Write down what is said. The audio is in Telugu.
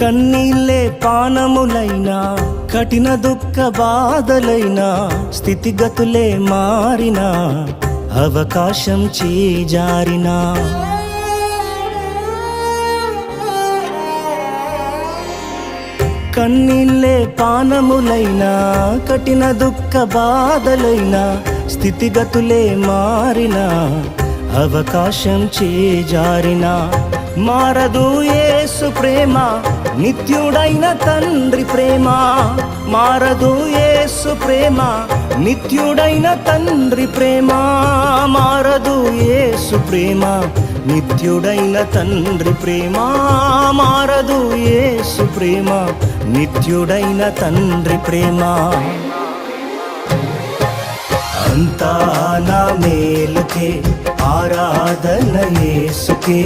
కన్నీళ్ళే పానములైనా, కఠిన దుఃఖ బాధలైనా, స్థితిగతులే మారినా, అవకాశం చేజారినా, కన్నీళ్ళే పానములైనా, కఠిన దుఃఖ బాధలైనా, స్థితిగతులే మారినా, అవకాశం చేజారినా, మారదు యేసు ప్రేమ, నిత్యుడైన తండ్రి ప్రేమ. మారదు యేసు ప్రేమ, నిత్యుడైన తండ్రి ప్రేమ. మారదు యేసు ప్రేమ, నిత్యుడైన తండ్రి ప్రేమ. మారదు యేసు ప్రేమ, నిత్యుడైన తండ్రి ప్రేమ. అంతా నా మేలుకే, ఆరాధన యేసుకే.